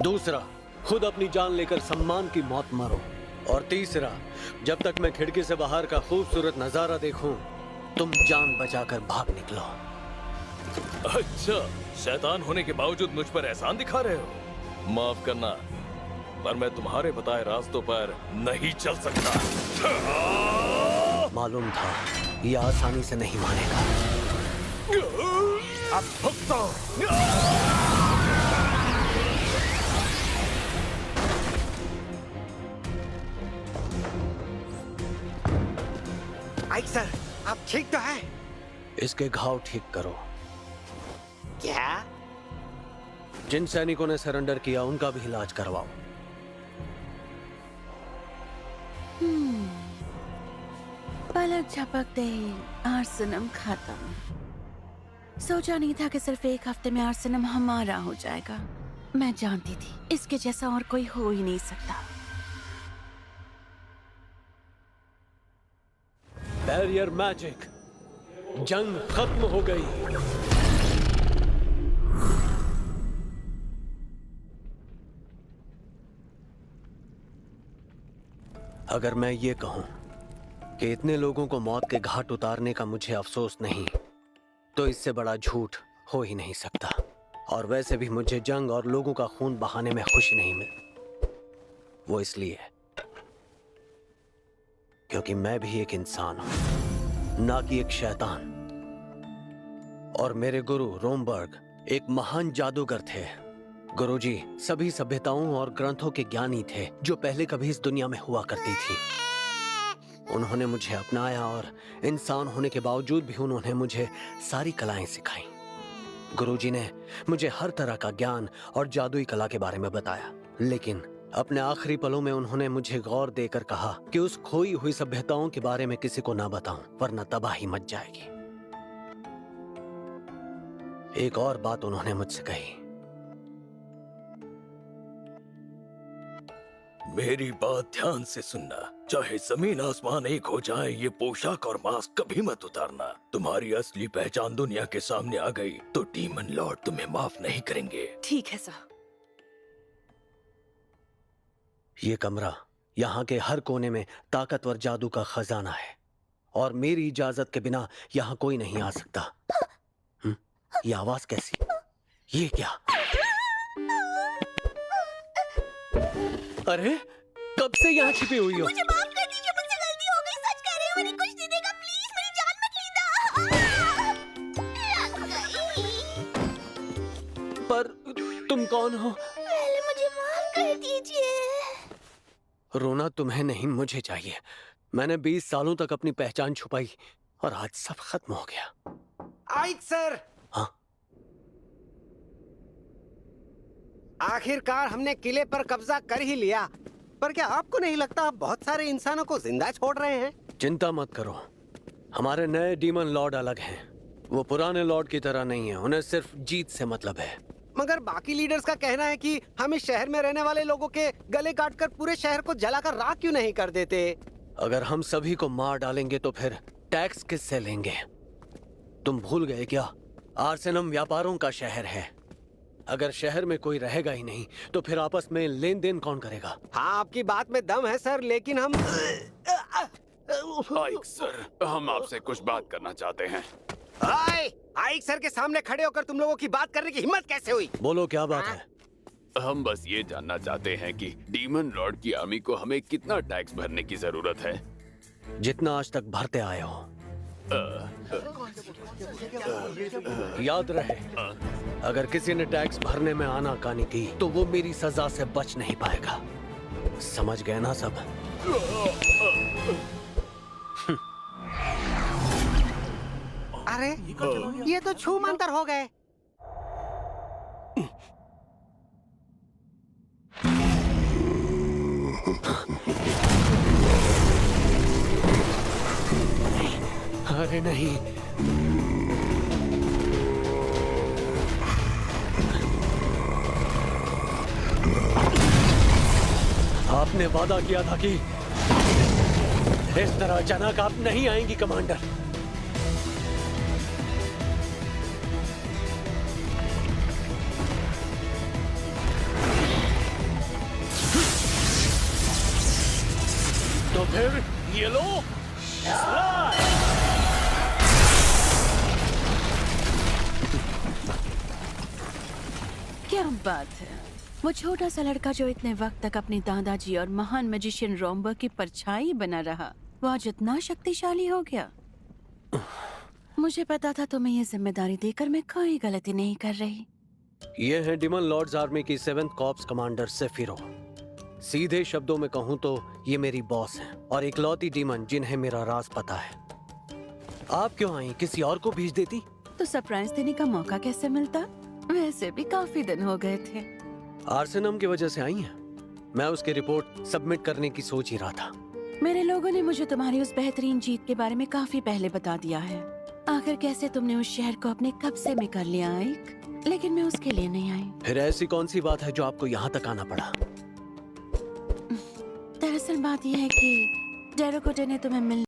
दूसरा, खुद अपनी जान लेकर सम्मान की मौत मरो। और तीसरा, जब तक मैं खिड़की से बाहर का खूबसूरत नजारा देखूं, तुम जान बचाकर भाग निकलो। अच्छा, शैतान होने के बावजूद मुझ पर एहसान दिखा रहे हो? माफ करना, पर मैं तुम्हारे बताए रास्तों पर नहीं चल सकता। मालूम था ये आसानी से नहीं मानेगा। अब भुगतो। आइक सर, आप ठीक तो हैं? इसके घाव ठीक करो। क्या? जिन सैनिकों ने सरेंडर किया उनका भी इलाज करवाओ। पलक झपकते ही आर्सेनम खत्म। सोचा नहीं था कि सिर्फ एक हफ्ते में आर्सेनम हमारा हो जाएगा। मैं जानती थी इसके जैसा और कोई हो ही नहीं सकता। बैरियर मैजिक, जंग खत्म हो गई। अगर मैं ये कहूं कि इतने लोगों को मौत के घाट उतारने का मुझे अफसोस नहीं, तो इससे बड़ा झूठ हो ही नहीं सकता। और वैसे भी मुझे जंग और लोगों का खून बहाने में खुशी नहीं मिल। वो इसलिए क्योंकि मैं भी एक इंसान हूं, ना कि एक शैतान। और मेरे गुरु रोमबर्ग एक महान जादूगर थे। गुरुजी सभी सभ्यताओं और ग्रंथों के ज्ञानी थे जो पहले कभी इस दुनिया में हुआ करती थी। उन्होंने मुझे अपनाया और इंसान होने के बावजूद भी उन्होंने मुझे सारी कलाएं सिखाई। गुरुजी ने मुझे हर तरह का ज्ञान और जादुई कला के बारे में बताया, लेकिन अपने आखिरी पलों में उन्होंने मुझे गौर देकर कहा कि उस खोई हुई सभ्यताओं के बारे में किसी को ना बताऊं, वरना तबाही मच जाएगी। एक और बात उन्होंने मुझसे कही। मेरी बात ध्यान से सुनना। चाहे जमीन आसमान एक हो जाए, ये पोशाक और मास्क कभी मत उतारना। तुम्हारी असली पहचान दुनिया के सामने आ गई तो डीमन लॉर्ड तुम्हें माफ नहीं करेंगे। ठीक है सर। ये कमरा, यहाँ के हर कोने में ताकतवर जादू का खजाना है और मेरी इजाजत के बिना यहाँ कोई नहीं आ सकता। ये आवाज कैसी? ये क्या? अरे कब से यहाँ छिपी हुई हो? मुझे माफ कर दीजिए, मुझसे गलती हो गई। सच कह रहे हो, उन्हें कुछ नहीं देगा। प्लीज मेरी जान मत लेना। पर तुम कौन हो? पहले मुझे माफ कर दीजिए। रोना तुम्हें नहीं, मुझे चाहिए। मैंने 20 सालों तक अपनी पहचान छुपाई और आज सब खत्म हो गया। आइक सर, हाँ? आखिरकार हमने किले पर कब्जा कर ही लिया। पर क्या आपको नहीं लगता आप बहुत सारे इंसानों को जिंदा छोड़ रहे हैं? चिंता मत करो, हमारे नए डीमन लॉर्ड अलग हैं। वो पुराने लॉर्ड की तरह नहीं है, उन्हें सिर्फ जीत से मतलब है। मगर बाकी लीडर्स का कहना है कि हम इस शहर में रहने वाले लोगों के गले काटकर पूरे शहर को जलाकर राख क्यों नहीं कर देते? अगर हम सभी को मार डालेंगे तो फिर टैक्स किससे लेंगे? तुम भूल गए क्या? आर्सेनम व्यापारों का शहर है। अगर शहर में कोई रहेगा ही नहीं तो फिर आपस में लेन देन कौन करेगा? हाँ, आपकी बात में दम है सर, लेकिन हम आइक सर, हम आपसे कुछ बात करना चाहते हैं। आइक सर के सामने खड़े होकर तुम लोगों की बात करने की हिम्मत कैसे हुई? बोलो क्या बात है? हम बस ये जानना चाहते हैं कि डीमन लॉर्ड की आर्मी को हमें कितना टैक्स भरने की जरूरत है। जितना आज तक भरते आए हो। याद रहे, अगर किसी ने टैक्स भरने में आनाकानी की तो वो मेरी सजा से बच नहीं पाएगा। समझ गए ना सब? अरे ये तो छू मंतर हो गए। अरे नहीं, आपने वादा किया था कि इस तरह अचानक आप नहीं आएंगी कमांडर। फिर ये लो। क्या बात है। वो छोटा सा लड़का जो इतने वक्त तक अपने दादाजी और महान मैजिशियन रोम्बर की परछाई बना रहा, वो आज इतना शक्तिशाली हो गया। मुझे पता था तुम्हें ये जिम्मेदारी देकर मैं कोई गलती नहीं कर रही। ये है डिमन लॉर्ड्स आर्मी की 7th कॉर्प्स कमांडर सेफिरो। सीधे शब्दों में कहूँ तो ये मेरी बॉस है और इकलौती डीमन जिन्हें मेरा राज पता है। आप क्यों आई? किसी और को भेज देती। तो सरप्राइज देने का मौका कैसे मिलता? वैसे भी काफी दिन हो गए थे। आर्सेनम की वजह से आई हैं। मैं उसकी रिपोर्ट सबमिट करने की सोच ही रहा था। मेरे लोगों ने मुझे तुम्हारी उस बेहतरीन जीत के बारे में काफी पहले बता दिया है। आखिर कैसे तुमने उस शहर को अपने कब्जे में कर लिया आइक, लेकिन मैं उसके लिए नहीं आई। फिर ऐसी कौन सी बात है जो आपको यहाँ तक आना पड़ा? दरअसल बात यह है कि डेरोकोटे ने तुम्हें मिलने